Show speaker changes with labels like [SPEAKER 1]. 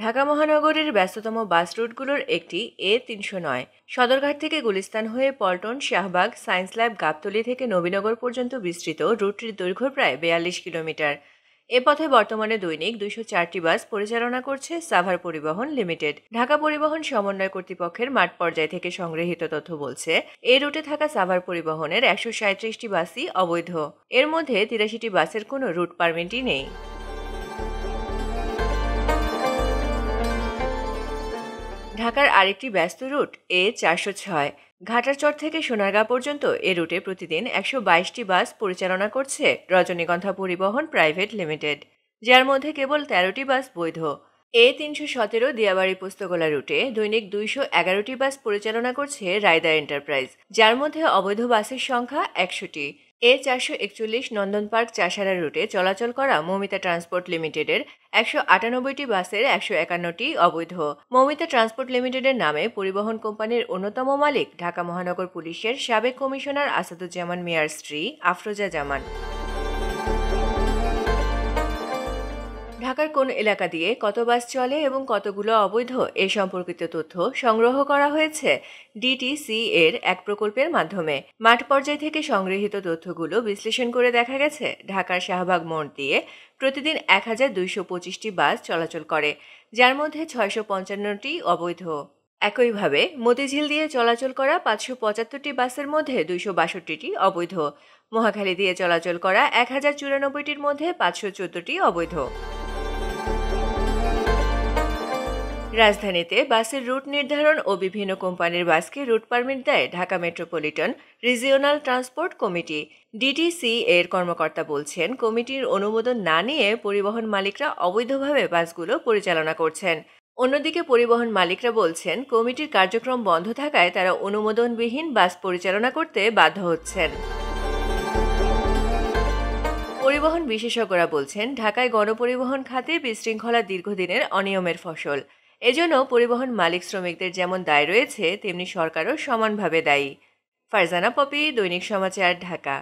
[SPEAKER 1] ঢাকা মহানগরীর ব্যস্ততম বাস রুটগুলোর একটি A309 সদরঘাট থেকে গুলিস্তান হয়ে পল্টন, শাহবাগ, সায়েন্স ল্যাব, গাবতলী থেকে নবীনগর পর্যন্ত বিস্তৃত রুটটির দৈর্ঘ্য প্রায় 42 কিলোমিটার। এ পথে বর্তমানে দৈনিক 204টি বাস পরিচালনা করছে সাভার পরিবহন লিমিটেড। ঢাকা পরিবহন সমন্বয় কর্তৃপক্ষের মাঠ পর্যায় থেকে সংগৃহীত তথ্য বলছে, এই রুটে থাকা সাভার পরিবহনের 137টি বাসই অবৈধ। এর মধ্যে 83টি বাসের কোনো রুট পারমিটই নেই। ঢাকার আরেকটি ব্যস্ত রুট A406 ঘাটারচর থেকে সোনারগাঁ পর্যন্ত এ রুটে প্রতিদিন 122টি বাস পরিচালনা করছে রজনীগন্ধা পরিবহন প্রাইভেট লিমিটেড, যার মধ্যে কেবল 13টি বাস বৈধ। A317 দিয়াবাড়ি পোস্তগোলা রুটে দৈনিক 211টি বাস পরিচালনা করছে রায়দা এন্টারপ্রাইজ, যার মধ্যে অবৈধ বাসের সংখ্যা 100টি। A441 নন্দন পার্ক চাষারা রুটে চলাচল করা মৌমিতা ট্রান্সপোর্ট লিমিটেডের 198টি বাসের 151টি অবৈধ। মৌমিতা ট্রান্সপোর্ট লিমিটেডের নামে পরিবহন কোম্পানির অন্যতম মালিক ঢাকা মহানগর পুলিশের সাবেক কমিশনার আসাদুজ্জামান মিয়ার স্ত্রী আফরোজা জামান। ঢাকার কোন এলাকা দিয়ে কত বাস চলে এবং কতগুলো অবৈধ এ সম্পর্কিত তথ্য সংগ্রহ করা হয়েছে ডিটিসি এর এক প্রকল্পের মাধ্যমে। মাঠ পর্যায় থেকে সংগৃহীত তথ্যগুলো বিশ্লেষণ করে দেখা গেছে, ঢাকার শাহবাগ মোড় দিয়ে প্রতিদিন 1225টি বাস চলাচল করে, যার মধ্যে 655টি অবৈধ। একইভাবে মতিঝিল দিয়ে চলাচল করা 575টি বাসের মধ্যে 262টি অবৈধ। মহাখালী দিয়ে চলাচল করা 1094টির মধ্যে 514টি অবৈধ। রাজধানীতে বাসের রুট নির্ধারণ ও বিভিন্ন কোম্পানির বাসকে রুট পারমিট দেয় Dhaka metropolitan regional transport committee. DTC এর কর্মকর্তা বলছেন, কমিটির অনুমোদন না নিয়ে পরিবহন মালিকরা অবৈধভাবে বাসগুলো পরিচালনা করছেন। অন্যদিকে পরিবহন মালিকরা বলছেন, কমিটির কার্যক্রম বন্ধ থাকায় তারা অনুমোদনবিহীন বাস পরিচালনা করতে বাধ্য হচ্ছেন। পরিবহন বিশেষজ্ঞরা বলছেন, ঢাকায় গণপরিবহন খাতে বিশৃঙ্খলা দীর্ঘদিনের অনিয়মের ফসল। এজন্য পরিবহন মালিক শ্রমিকদের যেমন দায় রয়েছে, তেমনি সরকারও সমানভাবে দায়ী। ফারজানা পপি, দৈনিক সমাচার, ঢাকা।